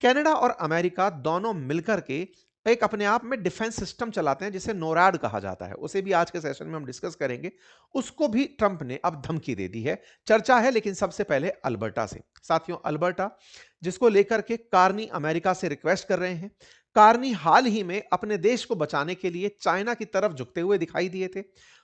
Canada और America दोनों मिलकर के एक अपने आप में डिफेंस सिस्टम चलाते हैं जिसे नोरैड कहा जाता है। उसे भी आज के सेशन में हम डिस्कस करेंगे। उसको भी ट्रंप ने अब धमकी दे दी है। चर्चा है लेकिन सबसे पहले अल्बर्टा से। साथियों, अल्बर्टा जिसको लेकर के कार्नी अमेरिका से रिक्वेस्ट कर रहे हैं। कार्नी हाल ही में अपने देश को बचाने के लिए चाइना की तरफ झुकते हुए दिखाई दिए थे,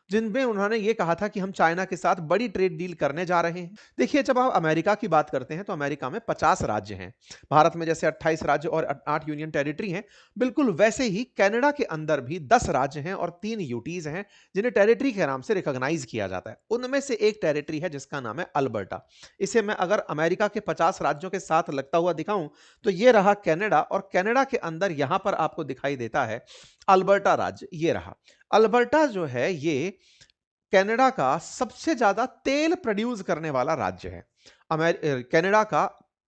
जिनमें उन्होंने ये कहा था कि हम चाइना के साथ बड़ी ट्रेड डील करने जा रहे हैं। देखिए, जब आप अमेरिका की बात करते हैं तो अमेरिका में 50 राज्य हैं। भारत में जैसे 28 राज्य और 8 यूनियन टेरिटरी हैं, बिल्कुल वैसे ही कनाडा के अंदर भी 10 राज्य हैं और 3 यूटीज हैं, जिन्हें टेरिटरी के नाम से रिकॉग्नाइज किया जाता है। उनमें से एक टेरिटरी है जिसका नाम है अल्बर्टा। इसे मैं अगर अमेरिका के 50 राज्यों के साथ लगता हुआ दिखाऊं तो ये रहा कनाडा, और कनाडा के अंदर यहां पर आपको दिखाई देता है अल्बर्टा राज्य। ये रहा अल्बर्टा जो है, ये कनाडा का सबसे ज्यादा तेल प्रोड्यूस करने वाला राज्य है। कनाडा का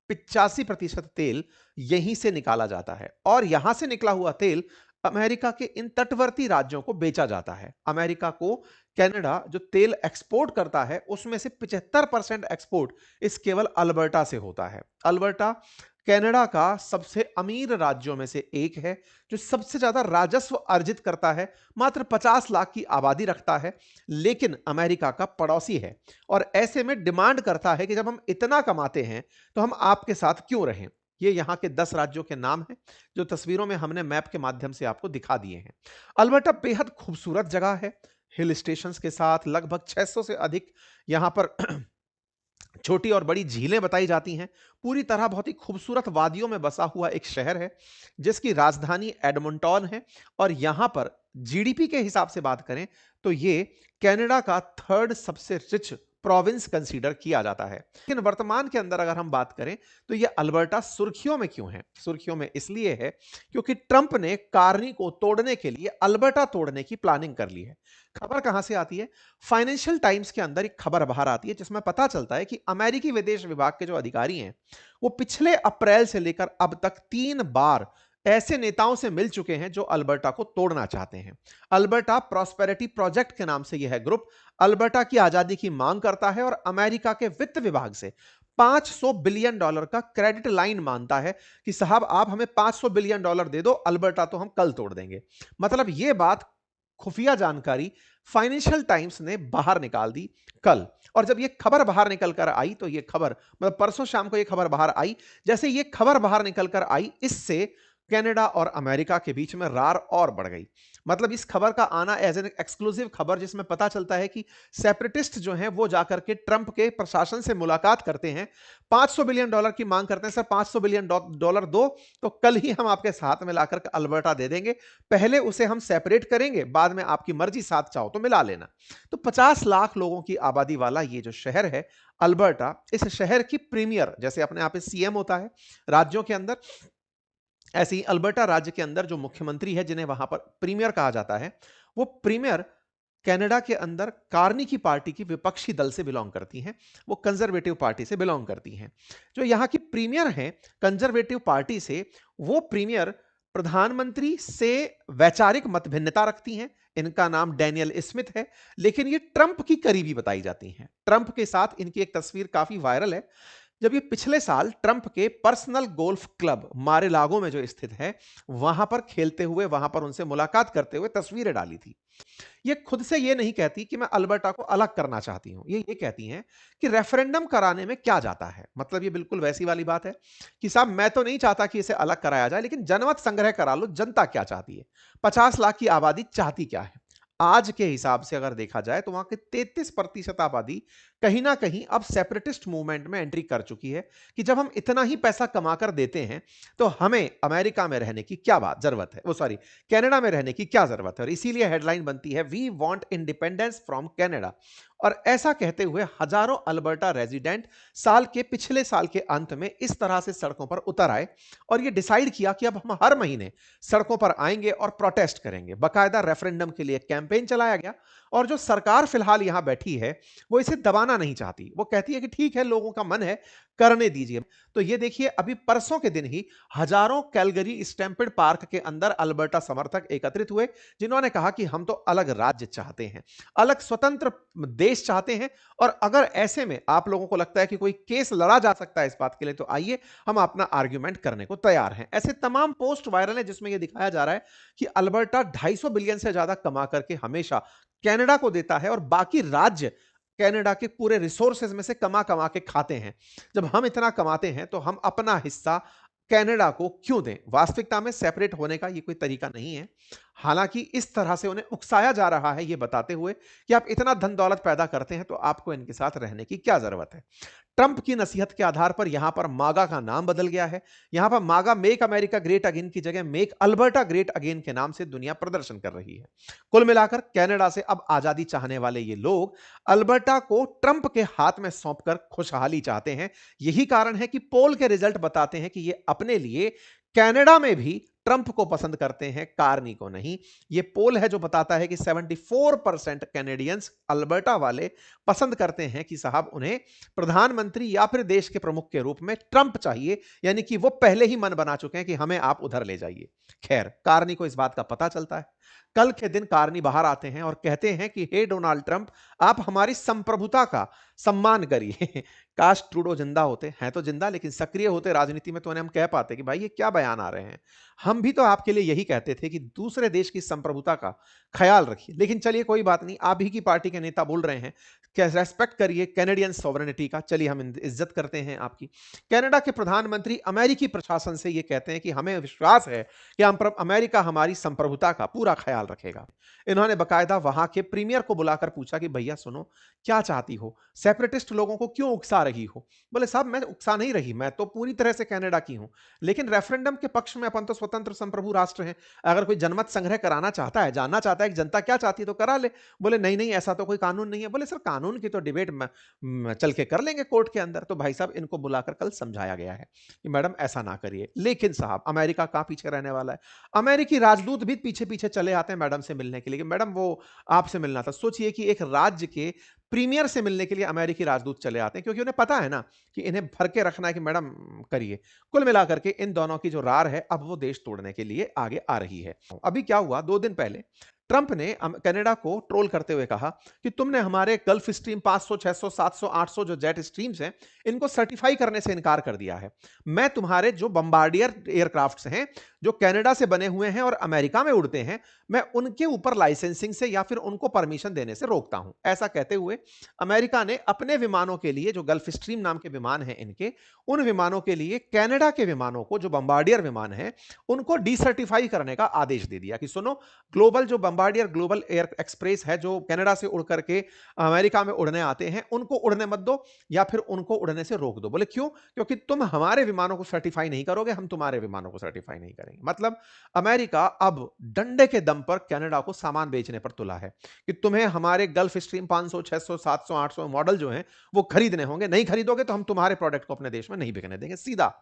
85% तेल यहीं से निकाला जाता है, और यहां से निकला हुआ तेल अमेरिका के इन तटवर्ती राज्यों को बेचा जाता है। अमेरिका को कनाडा जो तेल एक्सपोर्ट करता है उसमें से 75% एक्सपोर्ट इस केवल अल्बर्टा से होता है। अल्बर्टा कनाडा का सबसे अमीर राज्यों में से एक है, जो सबसे ज्यादा राजस्व अर्जित करता है। मात्र 50 लाख की आबादी रखता है, लेकिन अमेरिका का पड़ोसी है, और ऐसे में डिमांड करता है कि जब हम इतना कमाते हैं तो हम आपके साथ क्यों रहें। ये यहां के 10 राज्यों के नाम हैं, जो तस्वीरों में हमने मैप के माध्यम से आपको दिखा दिए हैं। अल्बर्टा बेहद खूबसूरत जगह है, हिल स्टेशंस के साथ लगभग 600 से अधिक यहां पर छोटी और बड़ी झीलें बताई जाती हैं। पूरी तरह बहुत ही खूबसूरत वादियों में बसा हुआ एक शहर है, जिसकी राजधानी एडमंटन है, और यहां पर जीडीपी के हिसाब से बात करें तो ये कनाडा का थर्ड सबसे रिच प्रोविंस कंसीडर किया जाता है। लेकिन वर्तमान के अंदर अगर हम बात करें तो ये अल्बर्टा सुर्खियों में क्यों है? सुर्खियों में इसलिए है क्योंकि ट्रंप ने कार्नी को तोड़ने के लिए अल्बर्टा तोड़ने की प्लानिंग कर ली है। खबर कहां से आती है? फाइनेंशियल टाइम्स के अंदर एक खबर बाहर आती है जिसमें पता चलता है कि अमेरिकी विदेश विभाग के जो अधिकारी हैं, वो पिछले अप्रैल से लेकर अब तक 3 बार ऐसे नेताओं से मिल चुके हैं जो अल्बर्टा को तोड़ना चाहते हैं। अल्बर्टा प्रॉस्पेरिटी प्रोजेक्ट के नाम से यह ग्रुप अल्बर्टा की आजादी की मांग करता है, और अमेरिका के वित्त विभाग से $500 बिलियन का क्रेडिट लाइन मांगता है कि साहब आप हमें $500 बिलियन दे दो, अल्बर्टा तो हम कल तोड़ देंगे। मतलब यह बात, खुफिया जानकारी फाइनेंशियल टाइम्स ने बाहर निकाल दी कल। और जब यह खबर बाहर निकल कर आई तो यह खबर, मतलब परसों शाम को यह खबर बाहर आई, जैसे यह खबर बाहर निकल कर आई, इससे कनाडा और अमेरिका के बीच में रार और बढ़ गई। मतलब इस खबर का आना एज एन एक्सक्लूसिव खबर, जिसमें पता चलता है कि सेपरेटिस्ट जो हैं वो जाकर के ट्रंप के प्रशासन से मुलाकात करते हैं, $500 बिलियन की मांग करते हैं। सर $500 बिलियन दो तो कल ही हम आपके साथ में लाकर के अल्बर्टा दे देंगे, पहले उसे हम सेपरेट करेंगे, बाद में आपकी मर्जी, साथ चाहो तो मिला लेना। तो 50 लाख लोगों की आबादी वाला ये जो शहर है अल्बर्टा, इस शहर की प्रीमियर, जैसे अपने आप सीएम होता है राज्यों के अंदर, ऐसे ही अल्बर्टा राज्य के अंदर जो मुख्यमंत्री है, जिन्हें वहां पर प्रीमियर कहा जाता है, वो प्रीमियर कनाडा के अंदर कार्नी की पार्टी की विपक्षी दल से बिलोंग करती हैं। वो कंजर्वेटिव पार्टी से बिलोंग करती हैं। जो यहाँ की प्रीमियर हैं कंजर्वेटिव पार्टी से, वो प्रीमियर प्रधानमंत्री से वैचारिक मतभिन्नता रखती हैं। इनका नाम डैनियल स्मिथ है, लेकिन ये ट्रंप की करीबी बताई जाती हैं। ट्रंप के साथ इनकी एक तस्वीर काफी वायरल है, जब ये पिछले साल ट्रंप के पर्सनल गोल्फ क्लब मारे-लागो में जो स्थित है, वहां पर खेलते हुए, वहां पर उनसे मुलाकात करते हुए तस्वीरें डाली थी। ये खुद से ये नहीं कहती कि मैं अल्बर्टा को अलग करना चाहती हूं। ये कहती हैं कि रेफरेंडम कराने में क्या जाता है। मतलब ये बिल्कुल वैसी वाली बात है कि साहब मैं तो नहीं चाहता कि इसे अलग कराया जाए, लेकिन जनमत संग्रह करा लो, जनता क्या चाहती है, 50 लाख की आबादी चाहती क्या है। आज के हिसाब से अगर देखा जाए तो वहां के 33% आबादी कहीं ना कहीं अब सेपरेटिस्ट मूवमेंट में एंट्री कर चुकी है कि जब हम इतना ही पैसा कमाकर देते हैं तो हमें अमेरिका में रहने की क्या बात जरूरत है, वो सॉरी कनाडा में रहने की क्या जरूरत है। और इसीलिए हेडलाइन बनती है, we want independence from Canada. और ऐसा कहते हुए हजारों अल्बर्टा रेजिडेंट पिछले साल के अंत में इस तरह से सड़कों पर उतर आए, और यह डिसाइड किया कि अब हम हर महीने सड़कों पर आएंगे और प्रोटेस्ट करेंगे। बकायदा रेफरेंडम के लिए कैंपेन चलाया गया, और जो सरकार फिलहाल यहां बैठी है वो इसे दबाने दबाना नहीं चाहती, वो कहती है कि ठीक है, लोगों का मन है, करने दीजिए। तो ये देखिए, अभी परसों के दिन ही हजारों कैलगरी स्टैम्पेड पार्क के अंदर अल्बर्टा समर्थक एकत्रित हुए, जिन्होंने कहा कि हम तो अलग राज्य चाहते हैं, अलग स्वतंत्र देश चाहते हैं। और अगर ऐसे में आप लोगों को लगता है कि कोई केस लड़ा जा सकता है इस बात के लिए, तो आइए हम अपना आर्ग्यूमेंट करने को तैयार हैं। ऐसे तमाम पोस्ट वायरल है जिसमें यह दिखाया जा रहा है कि अल्बर्टा 250 बिलियन से ज्यादा कमा करके हमेशा कनाडा को देता है और बाकी राज्य कनाडा के पूरे रिसोर्सेज में से कमा कमा के खाते हैं। जब हम इतना कमाते हैं तो हम अपना हिस्सा कनाडा को क्यों दें? वास्तविकता में सेपरेट होने का ये कोई तरीका नहीं है। हालांकि इस तरह से उन्हें उकसाया जा रहा है, ये बताते हुए कि आप इतना धन दौलत पैदा करते हैं तो आपको इनके साथ रहने की क्या जरूरत है। ट्रंप की नसीहत के आधार पर यहां पर मागा का नाम बदल गया है। यहां पर मागा मेक अमेरिका ग्रेट अगेन की जगह मेक अल्बर्टा ग्रेट अगेन के नाम से दुनिया प्रदर्शन कर रही है। कुल मिलाकर कनाडा से अब आजादी चाहने वाले ये लोग अल्बर्टा को ट्रंप के हाथ में सौंपकर खुशहाली चाहते हैं। यही कारण है कि पोल के रिजल्ट बताते हैं कि ये अपने लिए कनाडा में भी ट्रंप को पसंद करते हैं, कार्नी को नहीं। यह पोल है जो बताता है कि 74% कैनेडियंस अल्बर्टा वाले पसंद करते हैं कि साहब उन्हें प्रधानमंत्री या फिर देश के प्रमुख के रूप में ट्रंप चाहिए, यानी कि वो पहले ही मन बना चुके हैं कि हमें आप उधर ले जाइए। खैर, कार्नी को इस बात का पता चलता है। कल के दिन कार्नी बाहर आते हैं और कहते हैं कि हे डोनाल्ड ट्रंप, आप हमारी संप्रभुता का सम्मान करिए। काश ट्रूडो जिंदा होते, हैं तो जिंदा लेकिन सक्रिय होते राजनीति में, तो उन्हें हम कह पाते कि भाई ये क्या बयान आ रहे हैं। हम भी तो आपके लिए यही कहते थे कि दूसरे देश की संप्रभुता का ख्याल रखिए। लेकिन चलिए कोई बात नहीं, आप ही की पार्टी के नेता बोल रहे हैं, क्या रेस्पेक्ट करिए कैनेडियन सॉवरेनिटी का। चलिए हम इज्जत करते हैं आपकी। कनाडा के प्रधानमंत्री अमेरिकी प्रशासन से ये कहते हैं कि हमें विश्वास है कि अमेरिका हमारी संप्रभुता का पूरा ख्याल रखेगा। इन्होंने बकायदा वहां के प्रीमियर को बुलाकर पूछा कि भैया सुनो, क्या चाहती हो, सेपरेटिस्ट लोगों को क्यों उकसा रही हो? बोले साहब मैं उकसा नहीं रही, मैं तो पूरी तरह से कनाडा की हूं, लेकिन रेफरेंडम के पक्ष में, अपन तो स्वतंत्र संप्रभु राष्ट्र हैं। अगर कोई जनमत संग्रह कराना चाहता है, जानना चाहता है कि जनता क्या चाहती है, तो करा ले। बोले नहीं नहीं, ऐसा तो कोई कानून नहीं है। बोले सर कानून की तो डिबेट चल के कर लेंगे कोर्ट के अंदर। तो भाई साहब इनको बुलाकर कल समझाया गया है कि मैडम ऐसा ना करिए। लेकिन साहब अमेरिका कहां पीछे रहने वाला है? अमेरिकी राजदूत भी पीछे पीछे चले आते हैं मैडम से मिलने के लिए कि मैडम वो आपसे मिलना था। सोचिए कि एक राज्य के प्रीमियर से मिलने के लिए अमेरिकी राजदूत चले आते हैं, क्योंकि उन्हें पता है ना कि इन्हें भर के रखना है कि मैडम करिए। कुल मिलाकर के इन दोनों की जो रार है, अब वो देश तोड़ने के लिए आगे आ रही है। अभी क्या हुआ, 2 दिन पहले ट्रंप ने कनाडा को ट्रोल करते हुए कहा कि तुमने हमारे गल्फ स्ट्रीम 500, 600, 700, 800 जो जेट स्ट्रीम्स हैं, इनको सर्टिफाई करने से इनकार कर दिया है। मैं तुम्हारे जो बम्बार्डियर एयरक्राफ्ट्स हैं, जो कनाडा से बने हुए हैं और अमेरिका में उड़ते हैं, मैं उनके ऊपर लाइसेंसिंग से या फिर उनको परमिशन देने से रोकता हूं। ऐसा कहते हुए अमेरिका ने अपने विमानों के लिए, जो गल्फ स्ट्रीम नाम के विमान हैं इनके, उन विमानों के लिए कनाडा के विमानों को, जो बम्बार्डियर विमान हैं, उनको डिसर्टिफाई करने का आदेश दे दिया कि सुनो, ग्लोबल जो बम्बार्डियर ग्लोबल एयर एक्सप्रेस है, जो कनाडा से उड़ करके अमेरिका में उड़ने आते हैं, उनको उड़ने मत दो या फिर उनको उड़ने से रोक दो। बोले क्यों? क्योंकि तुम हमारे विमानों को सर्टिफाई नहीं करोगे, हम तुम्हारे विमानों को सर्टिफाई नहीं करेंगे। मतलब अमेरिका अब डंडे के दम पर कनाडा को सामान बेचने पर तुला है कि तुम्हें हमारे गल्फ स्ट्रीम 500, 600, 700, 800 मॉडल जो हैं वो खरीदने होंगे। नहीं खरीदोगे तो हम तुम्हारे प्रोडक्ट को अपने देश में नहीं बिकने देंगे। सीधा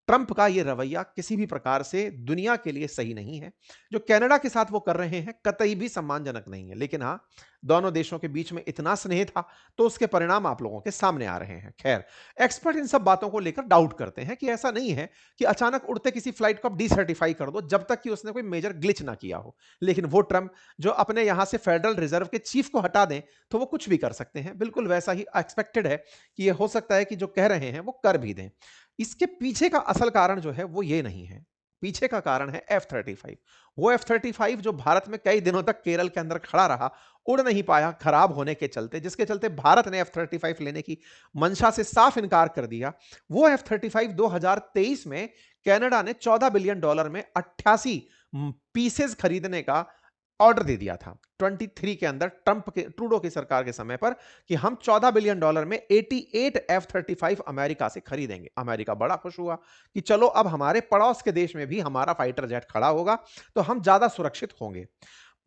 ट्रंप का यह रवैया किसी भी प्रकार से दुनिया के लिए सही नहीं है। जो कनाडा के साथ वो कर रहे हैं कतई भी सम्मानजनक नहीं है। लेकिन हाँ, दोनों देशों के बीच में इतना स्नेह था तो उसके परिणाम आप लोगों के सामने आ रहे हैं। खैर, एक्सपर्ट इन सब बातों को लेकर डाउट करते हैं कि ऐसा नहीं है कि अचानक उड़ते किसी फ्लाइट को आप डिसर्टिफाई कर दो जब तक कि उसने कोई मेजर ग्लिच ना किया हो। लेकिन वो ट्रंप जो अपने यहां से फेडरल रिजर्व के चीफ को हटा दें तो वो कुछ भी कर सकते हैं। बिल्कुल वैसा ही एक्सपेक्टेड है कि ये हो सकता है कि जो कह रहे हैं वो कर भी दें। इसके पीछे का असल कारण जो है वो ये नहीं है। पीछे का कारण है F-35। वो F-35 जो भारत में कई दिनों तक केरल के अंदर खड़ा रहा, उड़ नहीं पाया खराब होने के चलते, जिसके चलते भारत ने F-35 लेने की मंशा से साफ इनकार कर दिया। वो F-35 2023 में कनाडा ने $14 बिलियन में 88 पीसेस खरीदने का ऑर्डर दे दिया था 23 के अंदर, ट्रूडो की सरकार के समय पर, कि हम $14 बिलियन में 88 F-35 अमेरिका से खरीदेंगे। अमेरिका बड़ा खुश हुआ कि चलो अब हमारे पड़ोस के देश में भी हमारा फाइटर जेट खड़ा होगा तो हम ज्यादा सुरक्षित होंगे।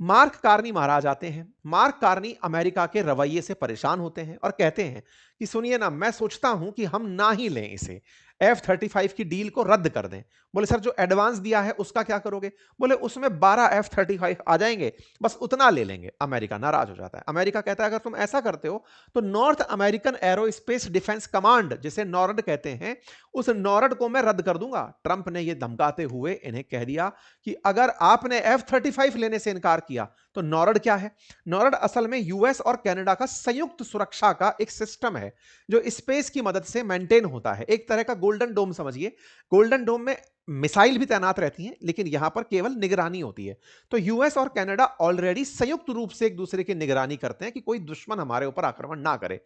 मार्क कार्नी महाराज आते हैं। मार्क कार्नी अमेरिका के रवैये से परेशान होते हैं और कहते हैं कि सुनिए ना, मैं सोचता हूं कि हम ना ही लें इसे। F-35 की डील को रद्द कर दें। बोले सर जो एडवांस दिया है उसका क्या करोगे? बोले उसमें 12 F-35 आ जाएंगे, बस उतना ले लेंगे। अमेरिका नाराज हो जाता है। अमेरिका कहता है अगर तुम ऐसा करते हो तो north American aerospace defence command, जिसे नॉर्ड कहते हैं, उस नॉर्ड को मैं रद्द कर दूंगा। ट्रंप ने यह धमकाते हुए इन्हें कह दिया कि अगर आपने F-35 लेने से इनकार किया तो नॉर्ड क्या है? नॉर्ड असल में यूएस और कनाडा का संयुक्त सुरक्षा का एक सिस्टम है जो स्पेस की मदद से मेंटेन होता है। एक तरह का गोल्डन डोम समझिए। गोल्डन डोम में मिसाइल भी तैनात रहती हैं, लेकिन यहां पर केवल निगरानी होती है। तो यूएस और कनाडा ऑलरेडी संयुक्त रूप से एक दूसरे की निगरानी करते हैं कि कोई दुश्मन हमारे ऊपर आक्रमण ना करे।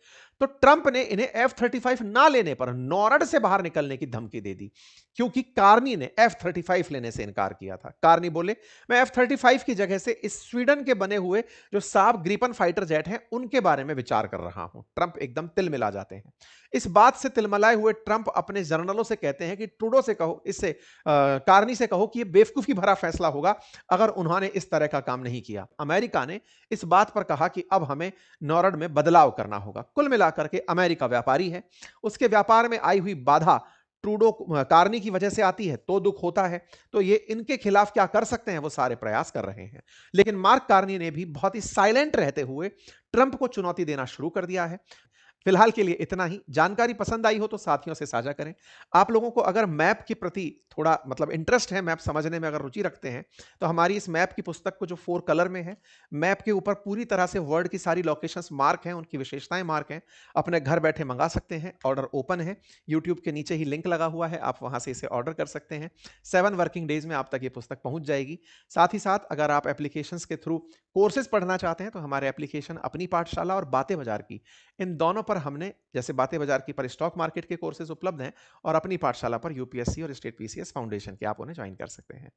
तो ट्रंप ने इन्हें F-35 ना लेने पर नॉर्ड से बाहर निकलने की धमकी दे दी, क्योंकि कार्नी ने F-35 लेने से इनकार किया था। कार्नी बोले मैं F-35 की जगह से इस स्वीडन के बने हुए जो साब ग्रिपन फाइटर जेट हैं उनके बारे में विचार कर रहा हूं। ट्रंप एकदम तिलमिला जाते हैं। इस बात से तिलमिलाए हुए ट्रंप अपने जर्नलों से कहते हैं कि ट्रूडो से कहो, इससे कार्नी से कहो कि यह बेवकूफी भरा फैसला होगा अगर उन्होंने इस तरह का काम नहीं किया। अमेरिका ने इस बात पर कहा कि अब हमें नॉर्ड में बदलाव करना होगा। कुल मिलाकर के अमेरिका व्यापारी है, उसके व्यापार में आई हुई बाधा ट्रूडो कार्नी की वजह से आती है तो दुख होता है। तो ये इनके खिलाफ क्या कर सकते हैं वो सारे प्रयास कर रहे हैं। लेकिन मार्क कार्नी ने भी बहुत ही साइलेंट रहते हुए ट्रंप को चुनौती देना शुरू कर दिया है। फिलहाल के लिए इतना ही। जानकारी पसंद आई हो तो साथियों से साझा करें। आप लोगों को अगर मैप के प्रति थोड़ा मतलब इंटरेस्ट है, मैप समझने में अगर रुचि रखते हैं, तो हमारी इस मैप की पुस्तक को जो 4 कलर में है, मैप के ऊपर पूरी तरह से वर्ल्ड की सारी लोकेशंस मार्क हैं, उनकी विशेषताएं मार्क हैं। अपने घर बैठे मंगा सकते हैं। ऑर्डर ओपन है। यूट्यूब के नीचे ही लिंक लगा हुआ है, आप वहां से इसे ऑर्डर कर सकते हैं। 7 वर्किंग डेज में आप तक ये पुस्तक पहुंच जाएगी। साथ ही साथ अगर आप एप्लीकेशंस के थ्रू कोर्सेज पढ़ना चाहते हैं तो हमारे एप्लीकेशन अपनी पाठशाला और बातें बाजार की, इन दोनों पर हमने, जैसे बातें बाजार की पर स्टॉक मार्केट के कोर्सेज उपलब्ध हैं और अपनी पाठशाला पर यूपीएससी और स्टेट पीसीएस फाउंडेशन के, आप उन्हें ज्वाइन कर सकते हैं।